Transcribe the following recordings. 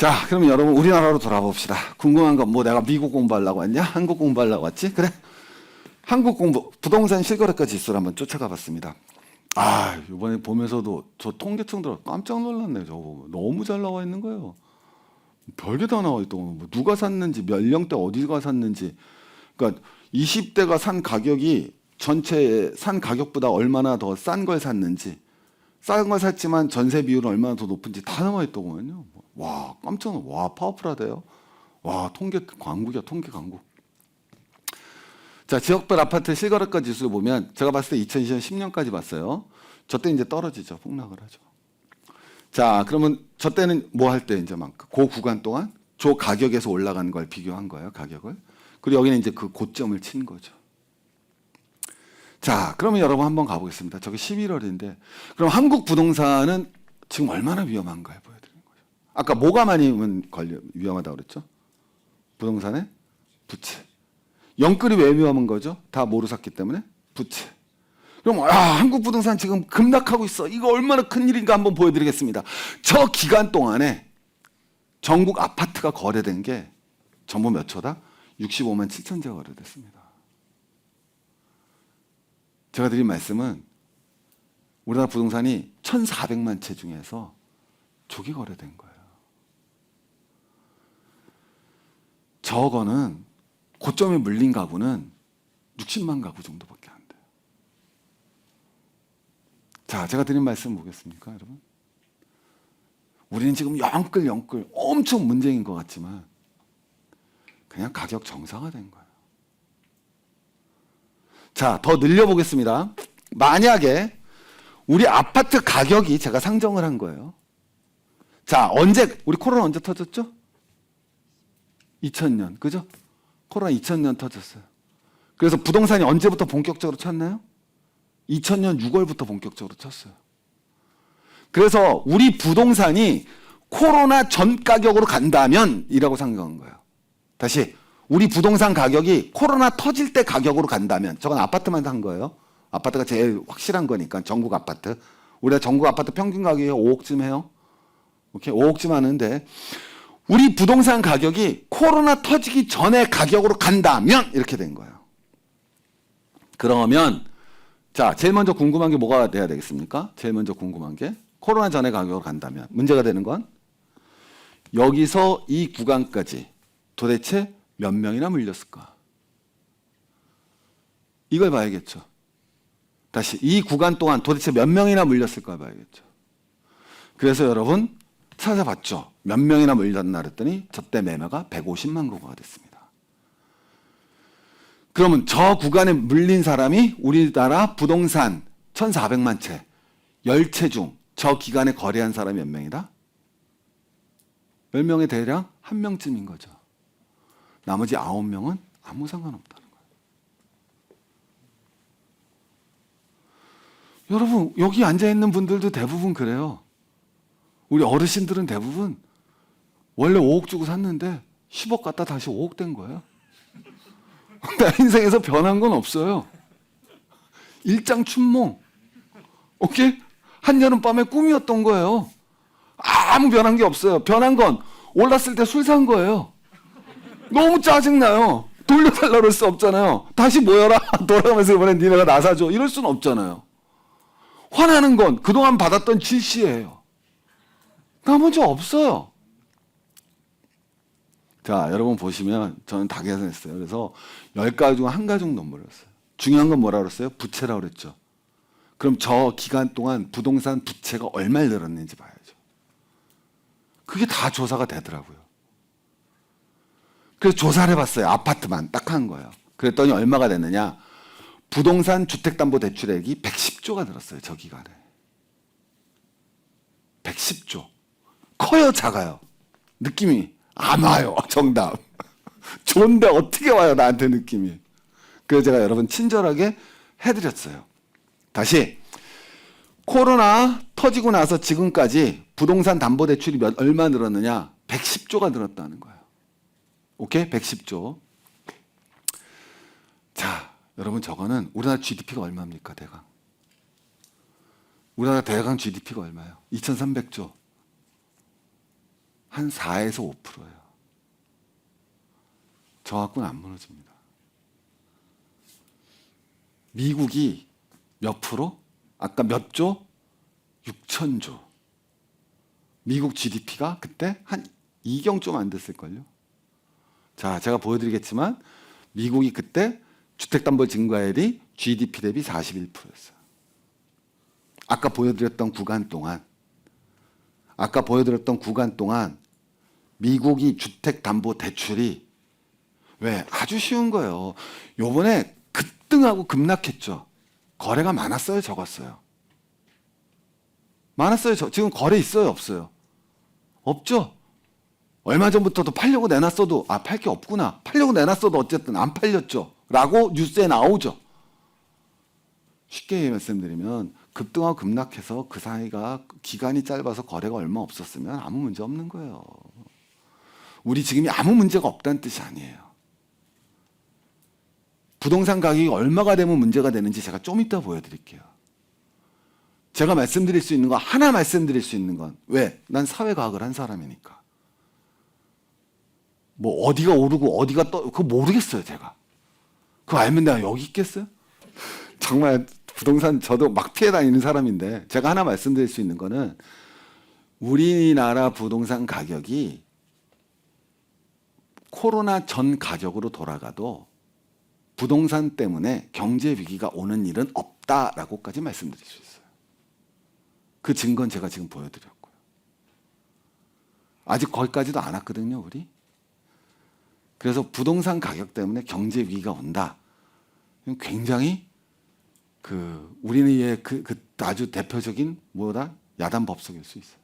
자, 그러면 여러분 우리나라로 돌아봅시다. 궁금한 건 뭐 내가 미국 공부하려고 왔냐? 한국 공부하려고 왔지? 그래? 한국 공부, 부동산 실거래가 지수를 한번 쫓아가 봤습니다. 아, 이번에 보면서도 저 통계청 들어 깜짝 놀랐네. 저거 너무 잘 나와 있는 거예요. 별게 다 나와 있더라고요. 뭐 누가 샀는지, 연령대 어디가 샀는지. 그러니까 20대가 산 가격이 전체 산 가격보다 얼마나 더 싼 걸 샀는지, 싼 걸 샀지만 전세 비율은 얼마나 더 높은지 다 나와 있더군요. 와, 깜짝 놀라. 와, 파워풀하대요. 와, 통계 강국이야, 통계 강국. 자, 지역별 아파트 실거래가 지수를 보면 제가 봤을 때 2010년까지 봤어요. 저 때 이제 떨어지죠. 폭락을 하죠. 자, 그러면 저 때는 뭐 할 때 이제 막 그 구간 동안 저 가격에서 올라간 걸 비교한 거예요. 가격을. 그리고 여기는 이제 그 고점을 친 거죠. 자, 그러면 여러분 한번 가보겠습니다. 저게 11월인데 그럼 한국 부동산은 지금 얼마나 위험한가요? 보여드리는 거죠. 아까 뭐가 많이 위험하다고 그랬죠? 부동산의 부채. 영끌이 왜 위험한 거죠? 다 모르 샀기 때문에? 부채. 그럼 한국 부동산 지금 급락하고 있어. 이거 얼마나 큰 일인가 한번 보여드리겠습니다. 저 기간 동안에 전국 아파트가 거래된 게 전부 몇 초다? 65만 7천 채가 거래됐습니다. 제가 드린 말씀은 우리나라 부동산이 1,400만 채 중에서 조기 거래된 거예요. 저거는 고점에 물린 가구는 60만 가구 정도밖에 안 돼요. 자, 제가 드린 말씀 보겠습니까, 여러분? 우리는 지금 영끌 엄청 문제인 것 같지만 그냥 가격 정상화된 거예요. 자, 더 늘려보겠습니다. 만약에 우리 아파트 가격이 제가 상정을 한 거예요. 자, 우리 코로나 언제 터졌죠? 2000년, 그죠? 코로나 2000년 터졌어요. 그래서 부동산이 언제부터 본격적으로 쳤나요? 2000년 6월부터 본격적으로 쳤어요. 그래서 우리 부동산이 코로나 전 가격으로 간다면 이라고 상정한 거예요. 다시 우리 부동산 가격이 코로나 터질 때 가격으로 간다면, 저건 아파트만 산 거예요. 아파트가 제일 확실한 거니까. 전국 아파트. 우리가 전국 아파트 평균 가격이 5억쯤 해요. 오케이, 5억쯤 하는데 우리 부동산 가격이 코로나 터지기 전에 가격으로 간다면 이렇게 된 거예요. 그러면 자, 제일 먼저 궁금한 게 뭐가 돼야 되겠습니까? 제일 먼저 궁금한 게 코로나 전에 가격으로 간다면 문제가 되는 건 여기서 이 구간까지 도대체 몇 명이나 물렸을까? 이걸 봐야겠죠. 다시 이 구간 동안 도대체 몇 명이나 물렸을까 봐야겠죠. 그래서 여러분 찾아봤죠. 몇 명이나 물렸나 그랬더니 저때 매매가 150만 가구가 됐습니다. 그러면 저 구간에 물린 사람이 우리나라 부동산 1,400만 채, 10채 중 저 기간에 거래한 사람이 몇 명이다? 10명의 대략 1명쯤인 거죠. 나머지 9명은 아무 상관없다는 거예요. 여러분, 여기 앉아있는 분들도 대부분 그래요. 우리 어르신들은 대부분 원래 5억 주고 샀는데 10억 갖다 다시 5억 된 거예요. 나 인생에서 변한 건 없어요. 일장춘몽. 오케이? 한여름밤의 꿈이었던 거예요. 아무 변한 게 없어요. 변한 건 올랐을 때 술 산 거예요. 너무 짜증나요. 돌려달라고 할 수 없잖아요. 다시 모여라. 돌아가면서 이번엔 니네가 나 사줘. 이럴 수는 없잖아요. 화나는 건 그동안 받았던 질시예요. 나머지 없어요. 자, 여러분 보시면 저는 다 계산했어요. 그래서 10가지 중 한 가지 정도 물었어요. 중요한 건 뭐라고 그랬어요? 부채라고 그랬죠. 그럼 저 기간 동안 부동산 부채가 얼마나 늘었는지 봐야죠. 그게 다 조사가 되더라고요. 그래서 조사를 해봤어요. 아파트만 딱 한 거예요. 그랬더니 얼마가 됐느냐. 부동산 주택담보대출액이 110조가 늘었어요. 저 기간에. 110조. 커요, 작아요? 느낌이 안 와요. 정답. 좋은데 어떻게 와요, 나한테 느낌이. 그래서 제가 여러분 친절하게 해드렸어요. 다시 코로나 터지고 나서 지금까지 부동산 담보대출이 얼마 늘었느냐? 110조가 늘었다는 거예요. 오케이? 110조. 자, 여러분 저거는 우리나라 GDP가 얼마입니까, 대강? 우리나라 대강 GDP가 얼마예요? 2,300조. 한 4에서 5%예요. 저 갖고는 안 무너집니다. 미국이 몇 프로? 아까 몇 조? 6천조. 미국 GDP가 그때 한 2경 좀 안 됐을걸요. 자, 제가 보여드리겠지만 미국이 그때 주택담보 증가율이 GDP 대비 41%였어요. 아까 보여드렸던 구간 동안 미국이 주택담보 대출이 왜? 아주 쉬운 거예요. 요번에 급등하고 급락했죠. 거래가 많았어요, 적었어요? 많았어요. 지금 거래 있어요, 없어요? 없죠. 얼마 전부터도 팔려고 내놨어도 팔 게 없구나. 팔려고 내놨어도 어쨌든 안 팔렸죠. 라고 뉴스에 나오죠. 쉽게 말씀드리면 급등하고 급락해서 그 사이가 기간이 짧아서 거래가 얼마 없었으면 아무 문제 없는 거예요. 우리 지금이 아무 문제가 없다는 뜻이 아니에요. 부동산 가격이 얼마가 되면 문제가 되는지 제가 좀 이따 보여드릴게요. 제가 말씀드릴 수 있는 거 하나 말씀드릴 수 있는 건 왜? 난 사회과학을 한 사람이니까. 뭐 어디가 오르고 어디가 그거 모르겠어요, 제가. 그거 알면 내가 여기 있겠어요? 정말 부동산 저도 막 피해 다니는 사람인데 제가 하나 말씀드릴 수 있는 거는 우리나라 부동산 가격이 코로나 전 가격으로 돌아가도 부동산 때문에 경제 위기가 오는 일은 없다라고까지 말씀드릴 수 있어요. 그 증거는 제가 지금 보여드렸고요. 아직 거기까지도 안 왔거든요, 우리. 그래서 부동산 가격 때문에 경제 위기가 온다. 굉장히 우리의 아주 대표적인 야단 법석일 수 있어요.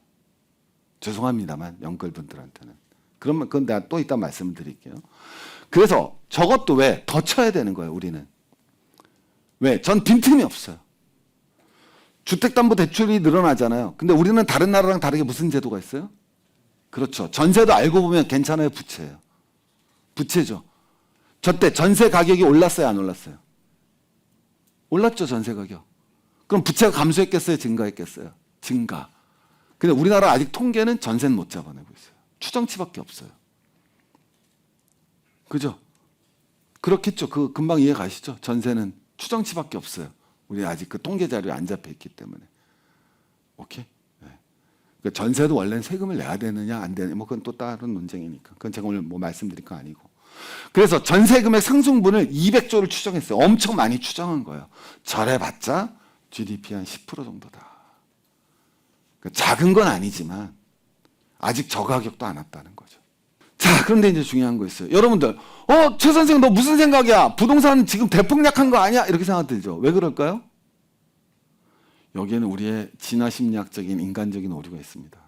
죄송합니다만 연끌분들한테는. 그러면 그건 내가 또 이따 말씀을 드릴게요. 그래서 저것도 왜? 더 쳐야 되는 거예요, 우리는. 왜? 전 빈틈이 없어요. 주택담보대출이 늘어나잖아요. 근데 우리는 다른 나라랑 다르게 무슨 제도가 있어요? 그렇죠. 전세도 알고 보면 괜찮아요, 부채예요. 부채죠. 저때 전세 가격이 올랐어요, 안 올랐어요? 올랐죠, 전세 가격. 그럼 부채가 감소했겠어요, 증가했겠어요? 증가. 근데 우리나라 아직 통계는 전세는 못 잡아내고 있어요. 추정치밖에 없어요. 그죠? 그렇겠죠. 금방 이해 가시죠? 전세는 추정치밖에 없어요. 우리 아직 그 통계 자료에 안 잡혀 있기 때문에. 오케이? 네. 그러니까 전세도 원래는 세금을 내야 되느냐 안 되느냐 그건 또 다른 논쟁이니까. 그건 제가 오늘 말씀드릴 거 아니고. 그래서 전세금의 상승분을 200조를 추정했어요. 엄청 많이 추정한 거예요. 절해봤자 GDP 한 10% 정도다. 그러니까 작은 건 아니지만 아직 저 가격도 안 왔다는 거죠. 자, 그런데 이제 중요한 거 있어요. 여러분들, 최 선생 너 무슨 생각이야? 부동산 지금 대폭락한 거 아니야? 이렇게 생각 들죠. 왜 그럴까요? 여기에는 우리의 진화 심리학적인 인간적인 오류가 있습니다.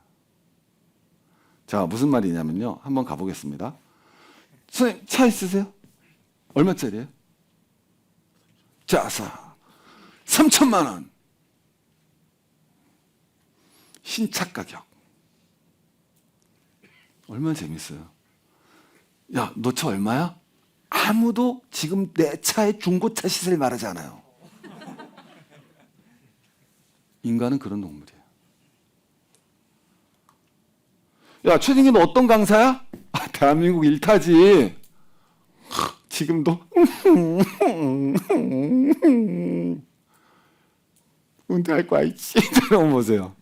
자, 무슨 말이냐면요. 한번 가보겠습니다. 선생님, 차 있으세요? 얼마짜리예요? 자, 3천만 원. 신차 가격. 얼마나 재밌어요. 야, 너 차 얼마야? 아무도 지금 내 차의 중고차 시세를 말하지 않아요. 인간은 그런 동물이에요. 야, 최진기 너 어떤 강사야? 대한민국 1타지. 지금도 은퇴할 거 알지? 한번 보세요.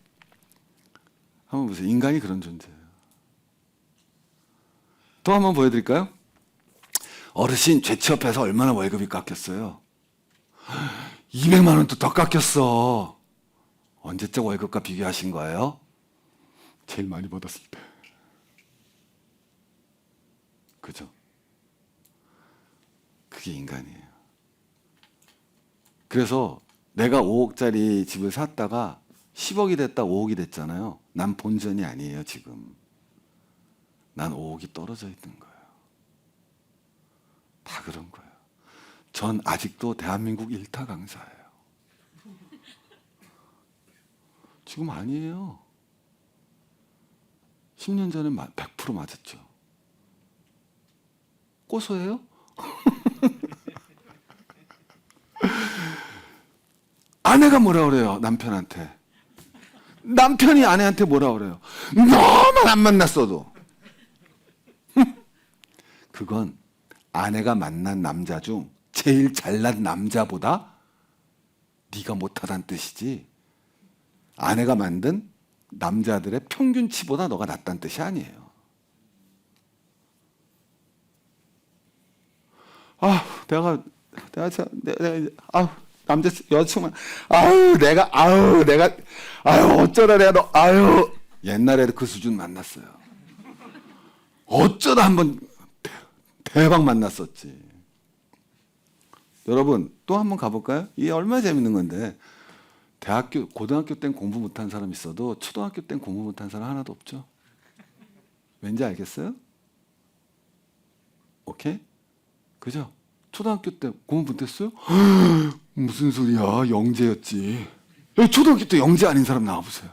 한번 보세요. 인간이 그런 존재예요. 또 한번 보여드릴까요? 어르신 죄취업해서 얼마나 월급이 깎였어요? 200만 원도 더 깎였어. 언제적 월급과 비교하신 거예요? 제일 많이 받았을 때. 그죠? 그게 인간이에요. 그래서 내가 5억짜리 집을 샀다가 10억이 됐다 5억이 됐잖아요. 난 본전이 아니에요, 지금. 난 5억이 떨어져 있는 거예요. 다 그런 거예요. 전 아직도 대한민국 1타 강사예요. 지금 아니에요. 10년 전에 100% 맞았죠. 고소해요? 아내가 뭐라 그래요, 남편한테. 남편이 아내한테 뭐라 그래요. 너만 안 만났어도. 그건 아내가 만난 남자 중 제일 잘난 남자보다 네가 못하다는 뜻이지, 아내가 만든 남자들의 평균치보다 너가 낫다는 뜻이 아니에요. 남자 여자친구만, 어쩌다 내가 옛날에도 그 수준 만났어요. 어쩌다 한번 대박 만났었지. 여러분 또 한번 가볼까요? 이게 얼마나 재밌는 건데, 고등학교 땐 공부 못한 사람 있어도 초등학교 땐 공부 못한 사람 하나도 없죠. 왠지 알겠어요? 오케이? 그죠? 초등학교 때 공부 못했어요? 무슨 소리야, 영재였지. 여기 초등학교 때 영재 아닌 사람 나와보세요.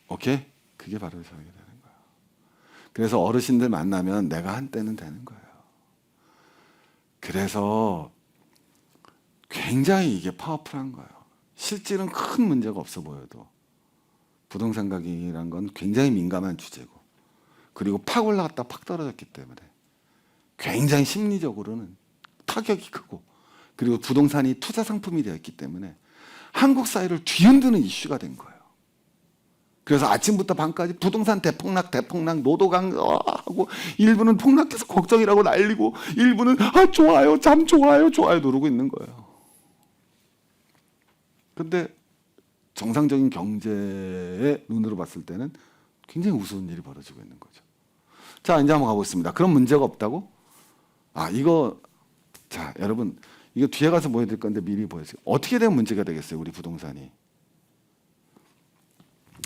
오케이? 그게 바로 저게 되는 거예요. 그래서 어르신들 만나면 내가 한때는 되는 거예요. 그래서 굉장히 이게 파워풀한 거예요. 실질은 큰 문제가 없어 보여도 부동산 가격이란 건 굉장히 민감한 주제고, 그리고 팍 올라갔다 팍 떨어졌기 때문에 굉장히 심리적으로는 타격이 크고, 그리고 부동산이 투자 상품이 되었기 때문에 한국 사회를 뒤흔드는 이슈가 된 거예요. 그래서 아침부터 밤까지 부동산 대폭락 노도강하고, 일부는 폭락해서 걱정이라고 난리고, 일부는 좋아요 참 좋아요 누르고 있는 거예요. 근데 정상적인 경제의 눈으로 봤을 때는 굉장히 우스운 일이 벌어지고 있는 거죠. 자, 이제 한번 가보겠습니다. 그런 문제가 없다고? 자, 여러분, 이거 뒤에 가서 보여드릴 건데 미리 보여주세요. 어떻게 되면 문제가 되겠어요, 우리 부동산이?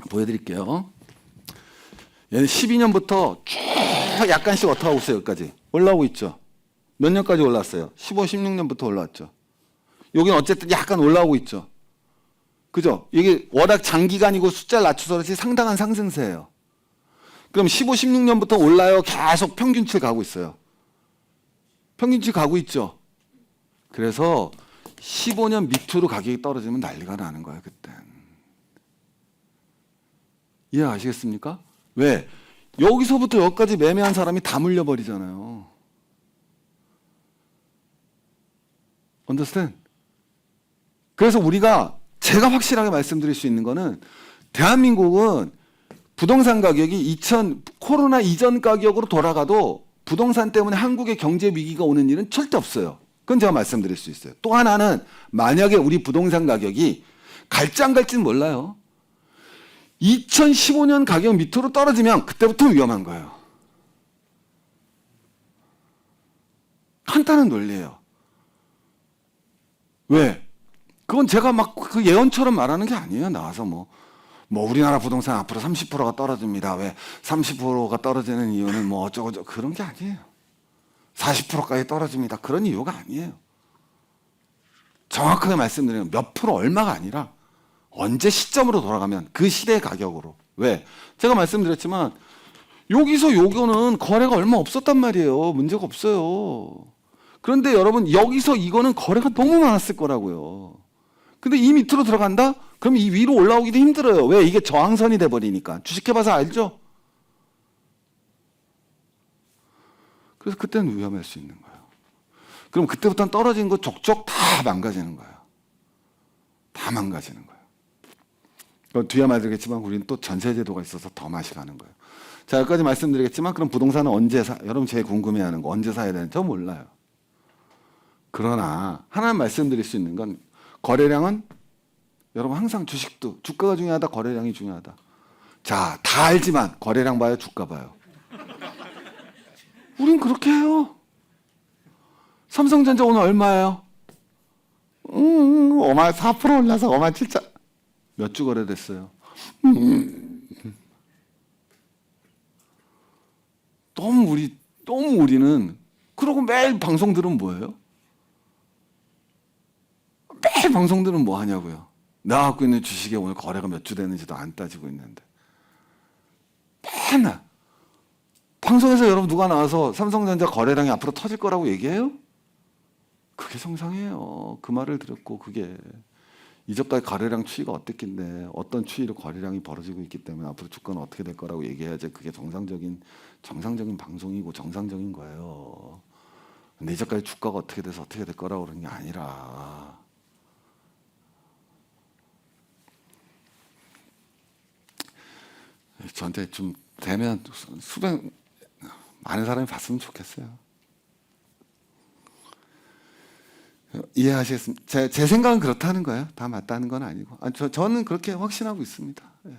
보여드릴게요. 얘는 12년부터 쭉 약간씩 어떻게 하고 있어요? 여기까지 올라오고 있죠. 몇 년까지 올랐어요? 15, 16년부터 올라왔죠. 여기는 어쨌든 약간 올라오고 있죠. 그죠? 이게 워낙 장기간이고 숫자를 낮춰서 그렇지 상당한 상승세예요. 그럼 15, 16년부터 올라요. 계속 평균치를 가고 있어요. 평균치 가고 있죠. 그래서 15년 밑으로 가격이 떨어지면 난리가 나는 거예요, 그땐. 이해하시겠습니까? 왜? 여기서부터 여기까지 매매한 사람이 다 물려버리잖아요. Understand? 그래서 제가 확실하게 말씀드릴 수 있는 거는, 대한민국은 부동산 가격이 코로나 이전 가격으로 돌아가도 부동산 때문에 한국의 경제 위기가 오는 일은 절대 없어요. 그건 제가 말씀드릴 수 있어요. 또 하나는, 만약에 우리 부동산 가격이 갈지 안 갈지는 몰라요. 2015년 가격 밑으로 떨어지면 그때부터 위험한 거예요. 간단한 논리예요. 왜? 그건 제가 막 그 예언처럼 말하는 게 아니에요. 나와서 우리나라 부동산 앞으로 30%가 떨어집니다. 왜 30%가 떨어지는 이유는 어쩌고저쩌고 그런 게 아니에요. 40%까지 떨어집니다. 그런 이유가 아니에요. 정확하게 말씀드리면 몇 프로 얼마가 아니라 언제 시점으로 돌아가면 그 시대의 가격으로. 왜? 제가 말씀드렸지만 여기서 요거는 거래가 얼마 없었단 말이에요. 문제가 없어요. 그런데 여러분, 여기서 이거는 거래가 너무 많았을 거라고요. 근데 이 밑으로 들어간다? 그럼 이 위로 올라오기도 힘들어요. 왜? 이게 저항선이 돼버리니까. 주식해봐서 알죠? 그래서 그때는 위험할 수 있는 거예요. 그럼 그때부터는 떨어진 거 족족 다 망가지는 거예요. 다 망가지는 거예요. 뒤에 말드리겠지만 우리는 또 전세제도가 있어서 더 맛이 가는 거예요. 자, 여기까지 말씀드리겠지만, 그럼 부동산은 언제 여러분 제일 궁금해하는 거, 언제 사야 되는지 저 몰라요. 그러나 하나 말씀드릴 수 있는 건, 거래량은 여러분 항상 주식도 주가가 중요하다, 거래량이 중요하다. 자, 다 알지만 거래량 봐요, 주가 봐요. 우린 그렇게 해요. 삼성전자 오늘 얼마예요? 4% 올라서 57,000. 몇 주 거래됐어요? 너무 우리는, 그러고 매일 방송 들으면 뭐예요? 매일 방송 들으면 뭐 하냐고요? 나 갖고 있는 주식에 오늘 거래가 몇 주 되는지도 안 따지고 있는데. 맨날 방송에서 여러분 누가 나와서 삼성전자 거래량이 앞으로 터질 거라고 얘기해요? 그게 정상이에요. 그 말을 들었고, 그게 이전까지 거래량 추이가 어땠길래 어떤 추이로 거래량이 벌어지고 있기 때문에 앞으로 주가는 어떻게 될 거라고 얘기해야지 그게 정상적인 방송이고 정상적인 거예요. 근데 이전까지 주가가 어떻게 돼서 어떻게 될 거라고 그러는 게 아니라 저한테 좀 되면 많은 사람이 봤으면 좋겠어요. 이해하시겠습니까? 제 생각은 그렇다는 거예요. 다 맞다는 건 아니고. 저는 그렇게 확신하고 있습니다. 예.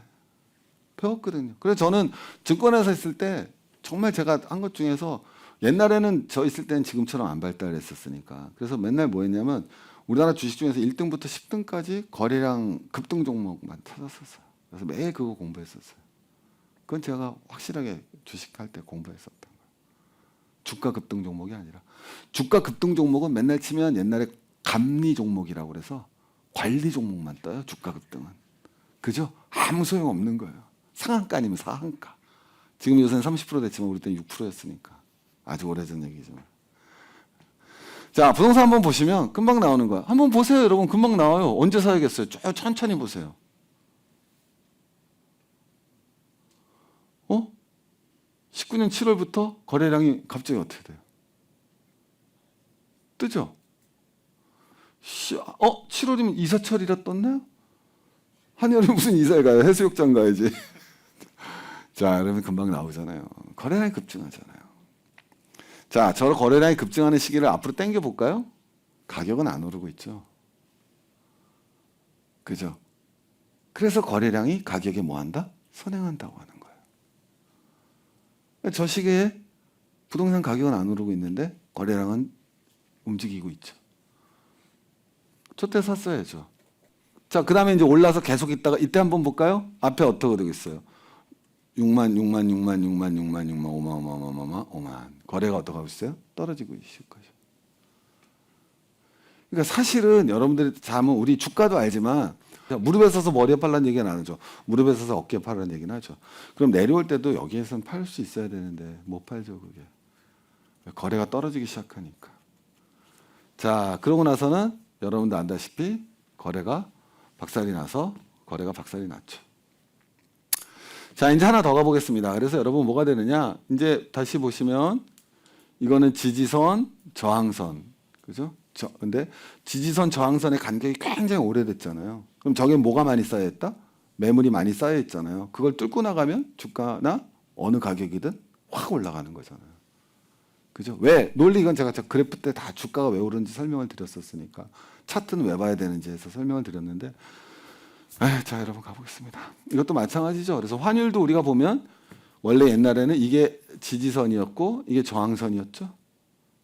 배웠거든요. 그래서 저는 증권회사 있을 때 정말 제가 한 것 중에서 옛날에는 저 있을 때는 지금처럼 안 발달했었으니까. 그래서 맨날 뭐 했냐면 우리나라 주식 중에서 1등부터 10등까지 거래량 급등 종목만 찾았었어요. 그래서 매일 그거 공부했었어요. 그건 제가 확실하게 주식할 때 공부했었던 거예요. 주가 급등 종목이 아니라. 주가 급등 종목은 맨날 치면 옛날에 감리 종목이라고 그래서 관리 종목만 떠요. 주가 급등은. 그죠? 아무 소용 없는 거예요. 상한가 아니면 하한가. 지금 요새는 30% 됐지만 우리 때는 6%였으니까. 아주 오래전 얘기죠. 자, 부동산 한번 보시면 금방 나오는 거야. 한번 보세요, 여러분. 금방 나와요. 언제 사야겠어요? 천천히 보세요. 19년 7월부터 거래량이 갑자기 어떻게 돼요? 뜨죠? 7월이면 이사철이라 떴나요? 한여름 무슨 이사를 가요? 해수욕장 가야지. 자, 여러분 금방 나오잖아요. 거래량이 급증하잖아요. 자, 저 거래량이 급증하는 시기를 앞으로 당겨 볼까요? 가격은 안 오르고 있죠. 그죠? 그래서 거래량이 가격에 뭐 한다? 선행한다고 하는 거예요. 저 시기에 부동산 가격은 안 오르고 있는데 거래량은 움직이고 있죠. 저 때 샀어야죠. 자, 그 다음에 이제 올라서 계속 있다가 이때 한번 볼까요? 앞에 어떻게 되고 있어요? 6만, 5만. 거래가 어떻게 하고 있어요? 떨어지고 있을 거죠. 그러니까 사실은 여러분들이 자면 우리 주가도 알지만 무릎에 서서 머리에 팔라는 얘기는 안 하죠. 무릎에 서서 어깨에 팔라는 얘기는 하죠. 그럼 내려올 때도 여기에서는 팔 수 있어야 되는데 못 팔죠, 그게. 거래가 떨어지기 시작하니까. 자, 그러고 나서는 여러분도 안다시피 거래가 박살이 났죠. 자, 이제 하나 더 가보겠습니다. 그래서 여러분 뭐가 되느냐? 이제 다시 보시면 이거는 지지선, 저항선, 그죠? 근데 지지선, 저항선의 간격이 굉장히 오래됐잖아요. 그럼 저게 뭐가 많이 쌓여있다? 매물이 많이 쌓여있잖아요. 그걸 뚫고 나가면 주가나 어느 가격이든 확 올라가는 거잖아요. 그죠? 왜? 논리 이건 제가 그래프 때 다 주가가 왜 오르는지 설명을 드렸었으니까 차트는 왜 봐야 되는지 해서 설명을 드렸는데 자, 여러분 가보겠습니다. 이것도 마찬가지죠. 그래서 환율도 우리가 보면 원래 옛날에는 이게 지지선이었고 이게 저항선이었죠.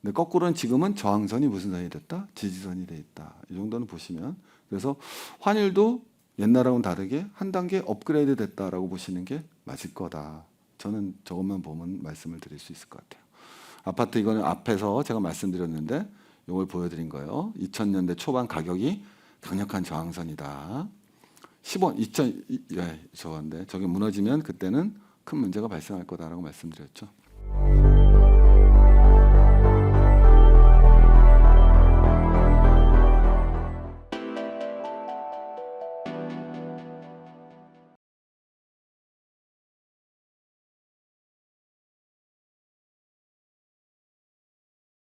근데 거꾸로는 지금은 저항선이 무슨 선이 됐다? 지지선이 돼 있다. 이 정도는 보시면 그래서 환율도 옛날하고는 다르게 한 단계 업그레이드 됐다라고 보시는 게 맞을 거다. 저는 저것만 보면 말씀을 드릴 수 있을 것 같아요. 아파트 이거는 앞에서 제가 말씀드렸는데 이걸 보여드린 거예요. 2000년대 초반 가격이 강력한 저항선이다. 2000 저건데 저게 무너지면 그때는 큰 문제가 발생할 거다라고 말씀드렸죠.